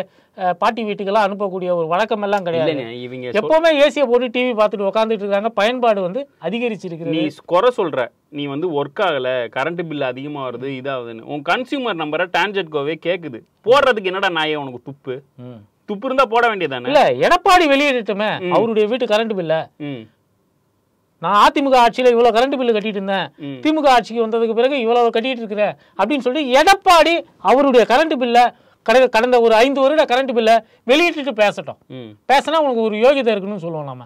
பாட்டி வீட்டுக்கெல்லாம் அனுப்பக்கூடிய ஒரு வழக்கம் எல்லாம் கிடையாது. இவங்க எப்பவுமே ஏசியை போட்டு டிவி பார்த்துட்டு உட்காந்துட்டு இருக்காங்க. பயன்பாடு வந்து அதிகரிச்சிருக்கு. நீ குறை சொல்ற, நீ வந்து ஒர்க் ஆகல, கரண்ட் பில் அதிகமா வருது, இதாகுதுன்னு உன் கன்சியூமர் நம்பரை டான்ஜெட்கோவே கேக்குது. போடுறதுக்கு என்னடா நாயே உனக்கு துப்பு இருந்தா போட வேண்டியதானே? இல்ல எடப்பாடி வெளியிட்டுமே அவருடைய வீட்டு கரண்ட் பில்ல, நான் அதிமுக ஆட்சியில இவ்வளவு கரண்ட் பில்லு கட்டிட்டு இருந்தேன், திமுக ஆட்சிக்கு வந்ததுக்கு பிறகு இவ்வளவு கட்டிட்டு இருக்கிறேன் அப்படின்னு சொல்லிட்டு எடப்பாடி அவருடைய கரண்ட் பில்ல கடந்த ஒரு 5 வருட கரண்ட் பில்ல வெளியிட்டு பேசட்டும். பேசினா உனக்கு ஒரு யோகிதை இருக்குன்னு சொல்லுவோம். நாம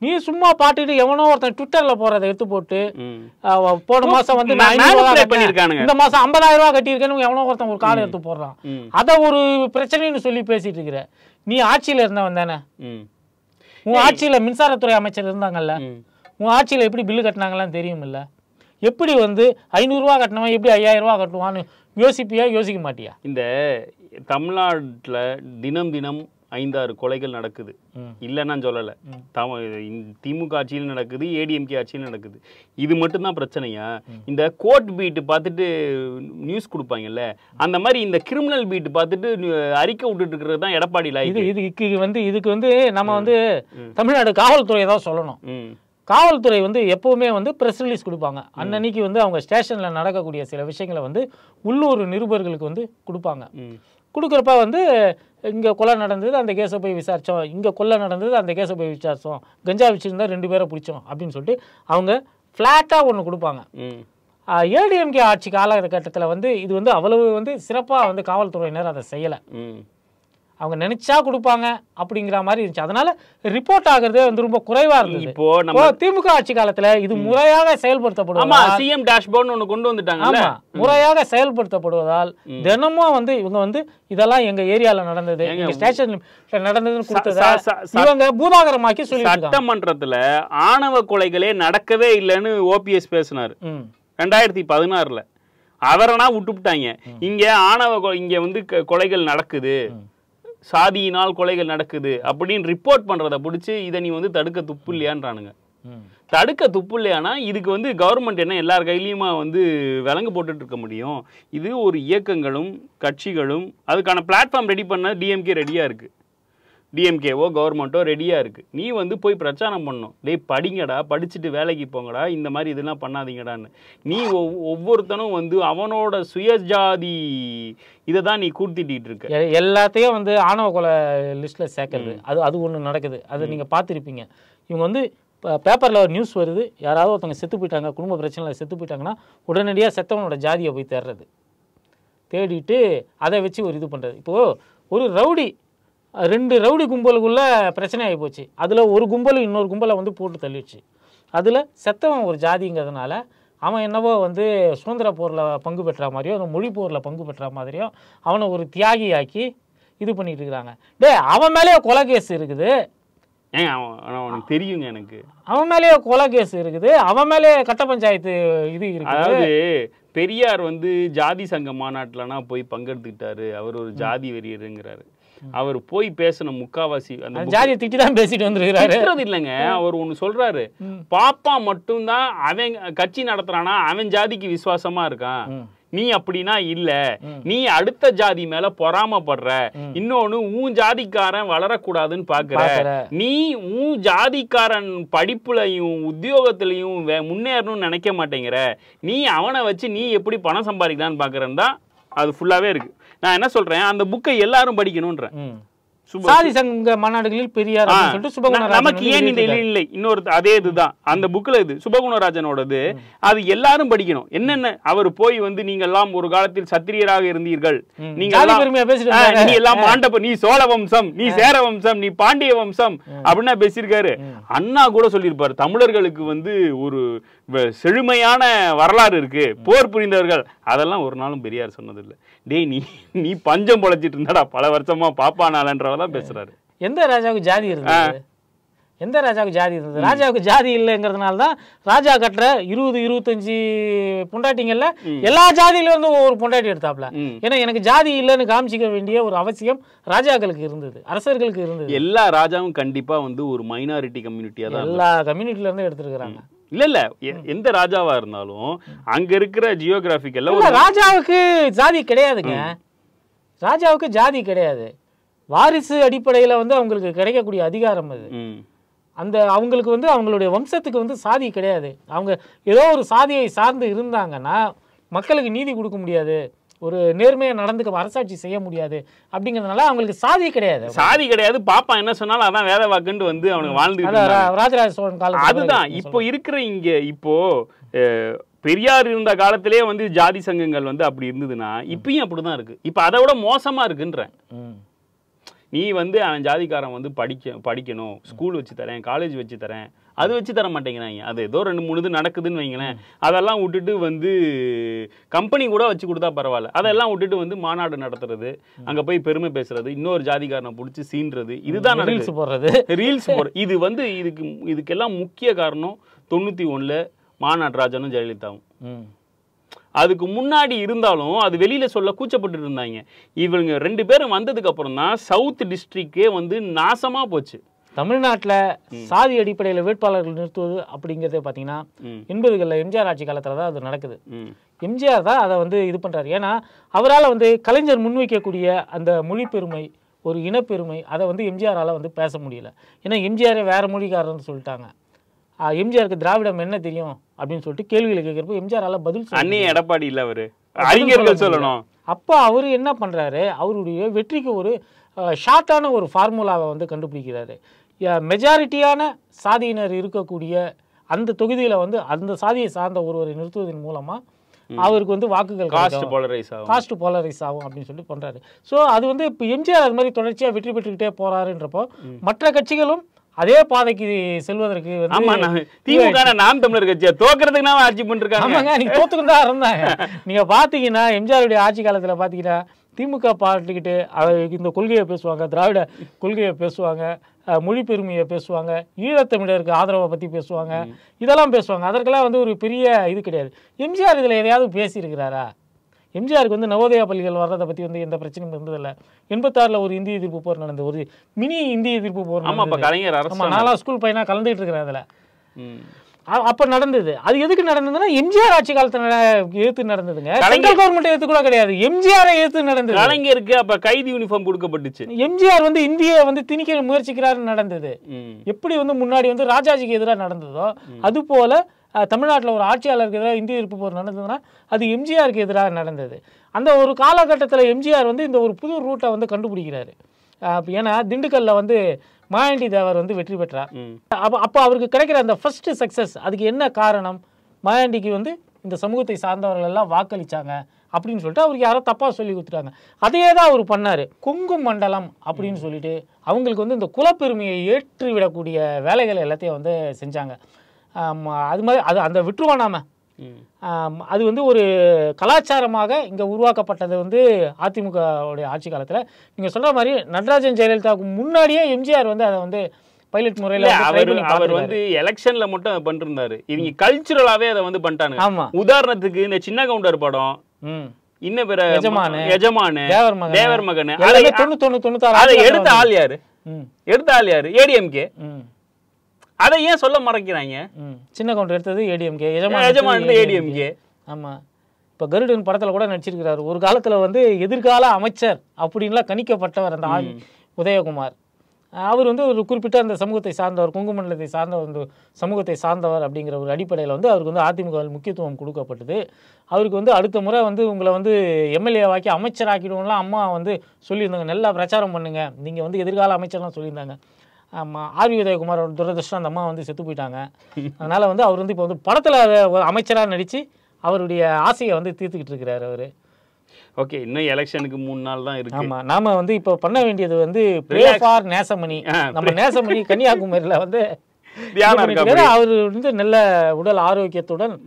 நீ சும்மா பாட்டுட்டு எவனோ ஒருத்தன் ட்விட்டர்ல போறதை எடுத்து போட்டு போன மாசம் வந்து இந்த மாசம் 50,000 ரூபாய் கட்டியிருக்கேன்னு எவனோ ஒருத்தன் ஒரு காலம் எடுத்து போடுறான். அத ஒரு பிரச்சனைன்னு சொல்லி பேசிட்டு இருக்கிற. நீ ஆட்சியில இருந்தவன் தானே? உன் ஆட்சியில மின்சாரத்துறை அமைச்சர் இருந்தாங்கல்ல, உன் ஆட்சியில எப்படி பில்லு கட்டினாங்களான்னு தெரியும் இல்ல? எப்படி வந்து 500 ரூபா கட்டினவன் எப்படி 5000 ரூபா கட்டுவான்னு யோசிப்பியா? யோசிக்க மாட்டியா? இந்த தமிழ்நாட்டுல தினம் 5-6 கொலைகள் நடக்குது, இல்லைன்னா சொல்லலை. திமுக ஆட்சியில் நடக்குது, ஏடிஎம்கே ஆட்சியில் நடக்குது. இது மட்டும்தான் பிரச்சனையா? இந்த கோர்ட் பீட்டு பார்த்துட்டு நியூஸ் கொடுப்பாங்கல்ல, அந்த மாதிரி இந்த கிரிமினல் பீட்டு பார்த்துட்டு அறிக்கை விட்டுட்டு இருக்கிறது தான் எடப்பாடி. இதுக்கு வந்து நம்ம வந்து தமிழ்நாடு காவல்துறையை தான் சொல்லணும். காவல்துறை வந்து எப்பவுமே வந்து ப்ரெஸ் ரிலீஸ் கொடுப்பாங்க. அன்னன்னைக்கு வந்து அவங்க ஸ்டேஷன்ல நடக்கக்கூடிய சில விஷயங்களை வந்து உள்ளூர் நிருபர்களுக்கு வந்து கொடுப்பாங்க. கொடுக்குறப்ப வந்து இங்கே கொலை நடந்தது, அந்த கேஸை போய் விசாரித்தோம், இங்கே கொலை நடந்தது, அந்த கேஸை போய் விசாரித்தோம், கஞ்சா வச்சுருந்தா 2 பேரை பிடிச்சோம் அப்படின்னு சொல்லிட்டு அவங்க ஃப்ளாட்டாக ஒன்று கொடுப்பாங்க. ஏடிஎம்கே ஆட்சி காலகட்டத்தில் வந்து இது வந்து அவ்வளவு வந்து சிறப்பாக வந்து காவல்துறையினர் அதை செய்யலை. அவங்க நினைச்சா கொடுப்பாங்க அப்படிங்கிற மாதிரி இருந்துச்சு. அதனால ரிப்போர்ட் ஆகுறதே வந்து ரொம்ப குறைவா இருந்தது. இப்போ நம்ம திமுக ஆட்சி காலத்துல இது முறையாக செயல்படுத்தப்படுவதால் சிஎம் டாஷ்போர்ட் ஒன்னு கொண்டு வந்துட்டாங்க. முறையாக செயல்படுத்தப்படுவதால் தினமும் வந்து இவங்க வந்து இதெல்லாம் எங்க ஏரியால நடந்தது, எங்க ஸ்டேஷன்ல நடந்ததுன்னு கொடுத்தத இவங்க பூதாகரமாக்கி சொல்லி சட்டமன்றத்துல ஆணவ கொலைகளே நடக்கவே இல்லைன்னு ஓபிஎஸ் பேசினாரு 2016. அவரனா விட்டுவிட்டாங்க. இங்க இங்க வந்து கொலைகள் நடக்குது, சாதியினால் கொலைகள் நடக்குது அப்படின்னு ரிப்போர்ட் பண்றதை பிடிச்சி இதை நீ வந்து தடுக்க துப்பு இல்லையான்றானுங்க. தடுக்க துப்பு இல்லையானா இதுக்கு வந்து கவர்மெண்ட் என்ன எல்லார் கையிலையுமா வந்து விலங்கு போட்டுட்டு இருக்க முடியும்? இது ஒரு இயக்கங்களும் கட்சிகளும் அதுக்கான பிளாட்ஃபார்ம் ரெடி பண்ண டிஎம்கே ரெடியா இருக்கு, டிஎம்கேவோ கவர்மெண்ட்டோ ரெடியா இருக்கு. நீ வந்து போய் பிரச்சாரம் பண்ணணும், டேய் படிங்கடா, படிச்சுட்டு வேலைக்கு போங்கடா, இந்த மாதிரி இதெல்லாம் பண்ணாதீங்கடான்னு. நீ ஒவ்வொருத்தனும் வந்து அவனோட சுயஜாதி இதை தான் நீ கூட்டிட்டு இருக்க. எல்லாத்தையும் வந்து ஆணவ கொலை லிஸ்ட்ல சேர்க்கறது அது ஒன்று நடக்குது. அதை நீங்க பார்த்துருப்பீங்க. இவங்க வந்து பேப்பரில் ஒரு நியூஸ் வருது, யாராவது ஒருத்தவங்க செத்து போயிட்டாங்க, குடும்ப பிரச்சனையில் செத்து போயிட்டாங்கன்னா உடனடியாக செத்தவனோட ஜாதியை போய் தேடுறது, தேடிட்டு அதை வச்சு ஒரு இது பண்ணுறது. இப்போது ஒரு ரவுடி 2 ரவுடி கும்பலுக்குள்ள பிரச்சனை ஆகி போச்சு. அதில் ஒரு கும்பல் இன்னொரு கும்பலை வந்து போட்டு தள்ளிடுச்சு. அதில் செத்தவன் ஒரு ஜாதிங்கிறதுனால அவன் என்னவோ வந்து சுதந்திர போரில் பங்கு பெற்ற மாதிரியோ அந்த மொழி போரில் பங்கு பெற்ற மாதிரியோ அவனை ஒரு தியாகியாக்கி இது பண்ணிட்டு இருக்கிறாங்க. அவன் மேலேயே கொலை கேஸ் இருக்குது. அவனுக்கு தெரியுங்க, எனக்கு அவன் மேலேயே கொலை கேஸ் இருக்குது, அவன் மேலே கட்ட பஞ்சாயத்து இது இருக்கு. அதாவது பெரியார் வந்து ஜாதி சங்க மாநாட்டிலனா போய் பங்கெடுத்துக்கிட்டாரு, அவர் ஒரு ஜாதி வெறியருங்கிறாரு. அவர் போய் பேசின முக்காவாசி அந்த ஜாதியை திட்டி தான் பேசிட்டு வந்துருக்காரு. இல்லைங்க, அவர் ஒண்ணு சொல்றாரு, பாப்பா மட்டும்தான் அவன் கட்சி நடத்துறானா அவன் ஜாதிக்கு விசுவாசமா இருக்கான், நீ அப்படின்னா இல்ல, நீ அடுத்த ஜாதி மேல பொறாமப்படுற, இன்னொன்னு உன் ஜாதிக்காரன் வளரக்கூடாதுன்னு பாக்குற, நீ உன் ஜாதிக்காரன் படிப்புலையும் உத்தியோகத்திலையும் முன்னேறணும்னு நினைக்க மாட்டேங்கிற, நீ அவனை வச்சு நீ எப்படி பணம் சம்பாதிக்கலான்னு பாக்குறேன்னு தான் அது ஃபுல்லாவே இருக்கு. நான் என்ன சொல்றேன், அந்த புக்கை எல்லாரும் படிக்கணும்ன்றேன். சாதி சங்க மாநாடுகளில் பெரியார் நமக்கு ஏன் இந்த இல்லை இன்னொரு அதே இதுதான் அந்த புக்ல இது சுபகுணராஜனோடது, அது எல்லாரும் படிக்கணும். என்னென்ன அவர் போய் வந்து நீங்க எல்லாம் ஒரு காலத்தில் சத்திரியராக இருந்தீர்கள், நீங்க எல்லாம் மாண்டப்ப, நீ சோழ வம்சம், நீ சேர வம்சம், நீ பாண்டிய வம்சம் அப்படின்னா பேசியிருக்காரு. அண்ணா கூட சொல்லியிருப்பாரு, தமிழர்களுக்கு வந்து ஒரு செழுமையான வரலாறு இருக்கு, போர் புரிந்தவர்கள், அதெல்லாம் ஒரு நாளும் பெரியார் சொன்னதில்லை. டேய் நீ பஞ்சம் பொழைச்சிட்டு இருந்தாடா பல வருஷமா பாப்பானாலன்றதான் பேசுறாரு. எந்த ராஜாவுக்கு ஜாதி இருந்தது? எந்த ராஜாவுக்கு ஜாதி இருந்தது? ராஜாவுக்கு ஜாதி இல்லைங்கிறதுனால தான் ராஜா கட்டுற 20-25 பொண்டாட்டிங்கல்ல எல்லா ஜாதியில இருந்து ஒவ்வொரு பொண்டாட்டி எடுத்தாப்ல. ஏன்னா எனக்கு ஜாதி இல்லைன்னு காமிச்சிக்க வேண்டிய ஒரு அவசியம் ராஜாக்களுக்கு இருந்தது, அரசர்களுக்கு இருந்தது. எல்லா ராஜாவும் கண்டிப்பா வந்து ஒரு மைனாரிட்டி கம்யூனிட்டியா தான் எல்லா கம்யூனிட்டில இருந்து எடுத்துருக்காங்க. இல்ல எந்த ராஜாவா இருந்தாலும் அங்க இருக்கிற ஜியோகிராபிக்கல்ல ராஜாவுக்கு ஜாதி கிடையாதுங்க. ராஜாவுக்கு ஜாதி கிடையாது, வாரிசு அடிப்படையில் வந்து அவங்களுக்கு கிடைக்கக்கூடிய அதிகாரம் அது. அந்த அவங்களுக்கு வந்து அவங்களுடைய வம்சத்துக்கு வந்து சாதி கிடையாது. அவங்க ஏதோ ஒரு சாதியை சார்ந்து இருந்தாங்கன்னா மக்களுக்கு நீதி கொடுக்க முடியாது, ஒரு நேர்மையாக நடந்துக்க அரசாட்சி செய்ய முடியாது. அப்படிங்கிறதுனால அவங்களுக்கு சாதி கிடையாது. சாதி கிடையாது, பாப்பா என்ன சொன்னாலும் அதான் வேத வாக்குன்னு வந்து அவனுக்கு வாழ்ந்து ராஜராஜ சோழன் காலம். அதுதான் இப்போ இருக்கிற இங்க இப்போ பெரியார் இருந்த காலத்திலே வந்து ஜாதி சங்கங்கள் வந்து அப்படி இருந்ததுன்னா இப்பயும் அப்படிதான் இருக்கு. இப்ப அதை விட மோசமா இருக்குன்ற. நீ வந்து அவன் ஜாதிக்காரன் வந்து படிக்கணும், ஸ்கூல் வச்சு தரேன், காலேஜ் வச்சு தரேன், அது வச்சு தர மாட்டேங்கிறாங்க. அது ஏதோ 2-3 இது நடக்குதுன்னு வைங்களேன், அதெல்லாம் விட்டுட்டு வந்து கம்பெனி கூட வச்சு கொடுத்தா பரவாயில்ல, அதெல்லாம் விட்டுட்டு வந்து மாநாடு நடத்துறது, அங்கே போய் பெருமை பேசுறது, இன்னொரு ஜாதிக்காரனை பிடிச்சி சீன்றது, இதுதான் ரீல்ஸ் போடுறது. ரீல்ஸ் போடுறது. இது வந்து இதுக்கெல்லாம் முக்கிய காரணம் 91 மாநாட்ராஜனும் ஜெயலலிதாவும். அதுக்கு முன்னாடி இருந்தாலும் அது வெளியில சொல்ல கூச்சப்பட்டு இருந்தாங்க. இவங்க 2 பேரும் வந்ததுக்கு அப்புறம் தான் சவுத் டிஸ்ட்ரிக்டே வந்து நாசமா போச்சு. தமிழ்நாட்டில் சாதி அடிப்படையில் வேட்பாளர்கள் நிறுத்துவது அப்படிங்கிறத பார்த்தீங்கன்னா 80களில் எம்ஜிஆர் ஆட்சி காலத்தில் தான் அது நடக்குது. எம்ஜிஆர் தான் அதை வந்து இது பண்ணுறாரு. ஏன்னா அவரால் வந்து கலைஞர் முன்வைக்கக்கூடிய அந்த மொழி பெருமை, ஒரு இனப்பெருமை, அதை வந்து எம்ஜிஆரால் வந்து பேச முடியல. ஏன்னா எம்ஜிஆரே வேறு மொழிக்காரன்னு சொல்லிட்டாங்க. எம்ஜிஆருக்கு திராவிடம் என்ன தெரியும் அப்படின்னு சொல்லிட்டு கேள்விகளை கேட்கிறப்போ எம்ஜிஆரால் பதில் அன்னைய எடப்பாடி இல்லை, அவர் அறிஞர்கள் சொல்லணும். அப்போ அவர் என்ன பண்ணுறாரு, அவருடைய வெற்றிக்கு ஒரு ஷார்ட்டான ஒரு ஃபார்முலாவை வந்து கண்டுபிடிக்கிறாரு. மெஜாரிட்டியான சாதியினர் இருக்கக்கூடிய அந்த தொகுதியில் வந்து அந்த சாதியை சார்ந்த ஒருவரை நிறுத்துவதன் மூலமாக அவருக்கு வந்து வாக்குகள் காஸ்ட் போலரைஸ் ஆகும் அப்படின்னு சொல்லி பண்ணுறாரு. ஸோ அது வந்து இப்போ எம்ஜிஆர் அது மாதிரி தொடர்ச்சியாக வெற்றி பெற்றுக்கிட்டே போகிறாருன்றப்போ மற்ற கட்சிகளும் அதே பாதைக்கு செல்வதற்கு திமுக நாம் தமிழர் கட்சியா தோக்கிறதுக்கு நான் ஆட்சி பண்ணிருக்காங்க. ஆமாங்க, நீங்க தோத்துக்கிட்டு தான் இருந்தாங்க. நீங்க பாத்தீங்கன்னா எம்ஜிஆருடைய ஆட்சி காலத்துல பாத்தீங்கன்னா திமுக பார்த்துக்கிட்டு இந்த கொள்கையை பேசுவாங்க, திராவிட கொள்கையை பேசுவாங்க, மொழி பெருமையை பேசுவாங்க, ஈழத்தமிழருக்கு ஆதரவை பற்றி பேசுவாங்க, இதெல்லாம் பேசுவாங்க. அதற்கெல்லாம் வந்து ஒரு பெரிய இது கிடையாது. எம்ஜிஆர் இதில் எதையாவது பேசியிருக்கிறாரா? எம்ஜிஆருக்கு வந்து நவோதயா பள்ளிகள் வர்றதை பற்றி வந்து எந்த பிரச்சனையும் இருந்ததில்லை. 86ல் ஒரு இந்திய எதிர்ப்பு போர் நடந்தது, ஒரு மினி இந்திய எதிர்ப்பு போர். நான்லாம் ஸ்கூல் பையனாக கலந்துகிட்டு இருக்கிறேன் அதில். அப்போ நடந்தது. அது எதுக்கு நடந்ததுன்னா எம்ஜிஆர் ஆட்சி காலத்தில் எதிர்த்து நடந்ததுங்க. சென்ட்ரல் கவர்மெண்ட் எதிர்த்து கூட கிடையாது, எம்ஜிஆரை எதிர்த்து நடந்தது. கலைஞருக்கு அப்ப கைதி யூனிஃபார்ம் கொடுக்கப்பட்டுச்சு. எம்ஜிஆர் வந்து இந்தியை வந்து திணிக்க முயற்சிக்கிறாருன்னு நடந்தது. எப்படி வந்து முன்னாடி வந்து ராஜாஜிக்கு எதிராக நடந்ததோ அது போல தமிழ்நாட்டில் ஒரு ஆட்சியாளருக்கு எதிராக இந்திய எதிர்ப்பு போர் நடந்ததுன்னா அது எம்ஜிஆருக்கு எதிராக நடந்தது. அந்த ஒரு காலகட்டத்தில் எம்ஜிஆர் வந்து இந்த ஒரு புது ரூட்டை வந்து கண்டுபிடிக்கிறாரு. ஏன்னா திண்டுக்கல்லில் வந்து மாயாண்டி தேவர் வந்து வெற்றி பெற்றார். அப்போ அவருக்கு கிடைக்கிற அந்த ஃபர்ஸ்ட் சக்ஸஸ், அதுக்கு என்ன காரணம்? மாயாண்டிக்கு வந்து இந்த சமூகத்தை சார்ந்தவர்கள் எல்லாம் வாக்களிச்சாங்க அப்படின்னு சொல்லிட்டு அவருக்கு யாரோ தப்பாக சொல்லி கொடுத்துட்டாங்க. அதையே தான் அவர் பண்ணார். கொங்கு மண்டலம் அப்படின்னு சொல்லிட்டு அவங்களுக்கு வந்து இந்த குலப்பெருமையை ஏற்றி விடக்கூடிய வேலைகள் எல்லாத்தையும் வந்து செஞ்சாங்க. அது மாதிரி அது அந்த விட்டுருவோம் நாம. அது வந்து ஒரு கலாச்சாரமாக இங்கே உருவாக்கப்பட்டது வந்து அதிமுகவுடைய ஆட்சி காலத்தில். நீங்கள் சொல்கிற மாதிரி நடராஜன் ஜெயலலிதாவுக்கு முன்னாடியே எம்ஜிஆர் வந்து அதை வந்து பைலட் முறையில் அவர் வந்து எலெக்ஷன்ல மட்டும் பண்ணிருந்தாரு. இவங்க கல்ச்சுரலாவே அதை வந்து பண்ணிட்டாங்க. ஆமா, உதாரணத்துக்கு இந்த சின்ன கவுண்டர் படம், இன்னும் பிற எஜமானு, தேவர் மகன், அதை எடுத்த ஆள் யாரு? ஏடிஎம்கே. அதை ஏன் சொல்ல மறைக்கிறாங்க? சின்ன கவுண்டர் எடுத்தது ஏடிஎம்கே, எஜமான் ஏடிஎம்கே. ஆமா, இப்போ கருடன் படத்தில் கூட நடிச்சிருக்கிறாரு. ஒரு காலத்தில் வந்து எதிர்கால அமைச்சர் அப்படின்லாம் கணிக்கப்பட்டவர் அந்த உதயகுமார். அவர் வந்து ஒரு குறிப்பிட்ட அந்த சமூகத்தை சார்ந்தவர், கொங்கு மண்டலத்தை சார்ந்தவர், இந்த சமூகத்தை சார்ந்தவர் அப்படிங்கிற ஒரு அடிப்படையில் வந்து அவருக்கு வந்து அதிமுகவில் முக்கியத்துவம் கொடுக்கப்பட்டது. அவருக்கு வந்து அடுத்த முறை வந்து உங்களை வந்து எம்எல்ஏவாக்கி அமைச்சராக்கிடுவோம்லாம் அம்மா வந்து சொல்லியிருந்தாங்க. நல்லா பிரச்சாரம் பண்ணுங்க, நீங்கள் வந்து எதிர்கால அமைச்சர்லாம் சொல்லியிருந்தாங்க. ஆமாம், ஆர்வி உதயகுமாரோட துரதிருஷ்டம் அந்த அம்மா வந்து செத்து போயிட்டாங்க. அதனால் வந்து அவர் வந்து இப்போ வந்து படத்தில் ஒரு அமைச்சராக நடித்து அவருடைய ஆசையை வந்து தீர்த்துக்கிட்டு இருக்கிறார் அவர். ஓகே, இன்னும் எலெக்ஷனுக்கு 3 நாள் தான் இருக்கு. ஆமாம், நாம வந்து இப்போ பண்ண வேண்டியது வந்து ப்ரே ஃபார் நேசமணி. நம்ம நேசமணி கன்னியாகுமரியில் வந்து அவர் வந்து நல்ல உடல் ஆரோக்கியத்துடன்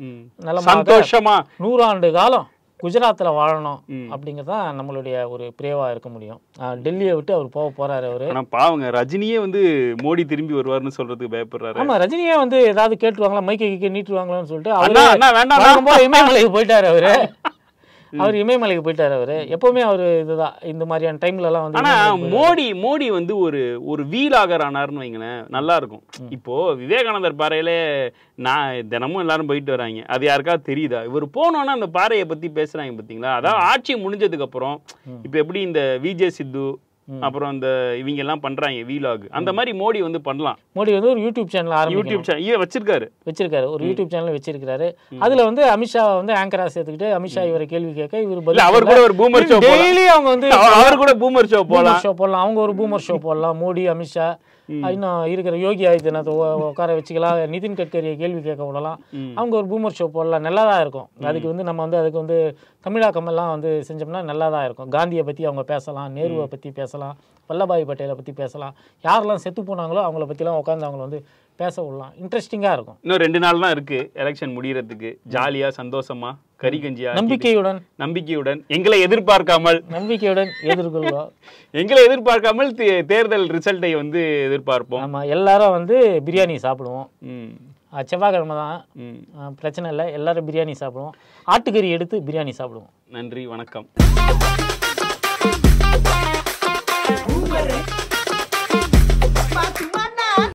நல்ல சந்தோஷமா 100 ஆண்டு காலம் குஜராத்தில் வாழணும் அப்படிங்கிறது தான் நம்மளுடைய ஒரு பிரேவா இருக்க முடியும். டெல்லியை விட்டு அவர் போறாரு. அவரு பாவங்க, ரஜினியே வந்து மோடி திரும்பி வருவார்னு சொல்றதுக்கு பயப்படுறாரு. ஆமா, ரஜினியே வந்து ஏதாவது கேட்டுருவாங்களா, மைக்கை நீட்டுருவாங்களான்னு சொல்லிட்டு இமயமலைக்கு போயிட்டாரு அவரு. அவர் இமயமலைக்கு போயிட்டாரு. அவரு எப்பவுமே அவரு இதுதான் இந்த மாதிரியான டைம்ல எல்லாம் வந்து. ஆனா மோடி வந்து ஒரு வீலாகர் ஆனார்னு வைங்களேன், நல்லா இருக்கும். இப்போ விவேகானந்தர் பாறையில நான் தினமும் எல்லாரும் போயிட்டு வராங்க, அது யாருக்காவது தெரியுதா? இவர் போனோன்னா அந்த பாறையை பத்தி பேசுறாங்க பாத்தீங்களா? அதாவது ஆட்சி முடிஞ்சதுக்கு அப்புறம் இப்ப எப்படி இந்த விஜே சித்து அப்புறம் இந்த இவங்க எல்லாம் பண்றாங்க வீலாக், அந்த மாதிரி மோடி வந்து பண்ணலாம். மோடி வந்து ஒரு யூடியூப் சேனல் வச்சிருக்காரு. ஒரு யூடியூப் சேனல் வச்சிருக்காரு. அதுல வந்து அமித்ஷா வந்து ஆங்கரா சேர்த்துக்கிட்டு அமித்ஷா இவரை கேள்வி கேட்க இவர் அவர் கூட ஒரு பூமர் ஷோ டெய்லி அவங்க வந்து அவர் கூட பூமர் ஷோ போடலாம். அவங்க ஒரு பூமர் ஷோ போடலாம். மோடி அமித்ஷா இன்னும் இருக்கிற யோகி ஆதித்யநாத் உட்கார வச்சுக்கலாம், நிதின் கட்கரியை கேள்வி கேட்க விடலாம். அவங்க ஒரு பூமர் ஷோ போடலாம், நல்லா தான் இருக்கும். அதுக்கு வந்து நம்ம வந்து அதுக்கு வந்து தமிழாக்கமெல்லாம் வந்து செஞ்சோம்னா நல்லா தான் இருக்கும். காந்தியை பற்றி அவங்க பேசலாம், நேருவை பற்றி பேசலாம், வல்லபாய் பட்டேலை பற்றி பேசலாம். யாரெல்லாம் செத்து போனாங்களோ அவங்கள பற்றிலாம் உட்காந்து அவங்கள வந்து பேச விடலாம். இன்ட்ரெஸ்டிங்காக இருக்கும். இன்னும் 2 நாள் தான் இருக்கு எலெக்ஷன் முடியறதுக்கு. ஜாலியா சந்தோஷமா கறி கஞ்சியா நம்பிக்கையுடன் எங்களை எதிர்பார்க்காமல் நம்பிக்கையுடன் எதிர்கொள்வோம். எங்களை எதிர்பார்க்காமல் தேர்தல் ரிசல்ட்டை வந்து எதிர்பார்ப்போம். ஆமா, எல்லாரும் வந்து பிரியாணி சாப்பிடுவோம். செவ்வாய்க்கிழமை தான், பிரச்சனை இல்லை. எல்லாரும் பிரியாணி சாப்பிடுவோம். ஆட்டுக்கறி எடுத்து பிரியாணி சாப்பிடுவோம். நன்றி, வணக்கம்.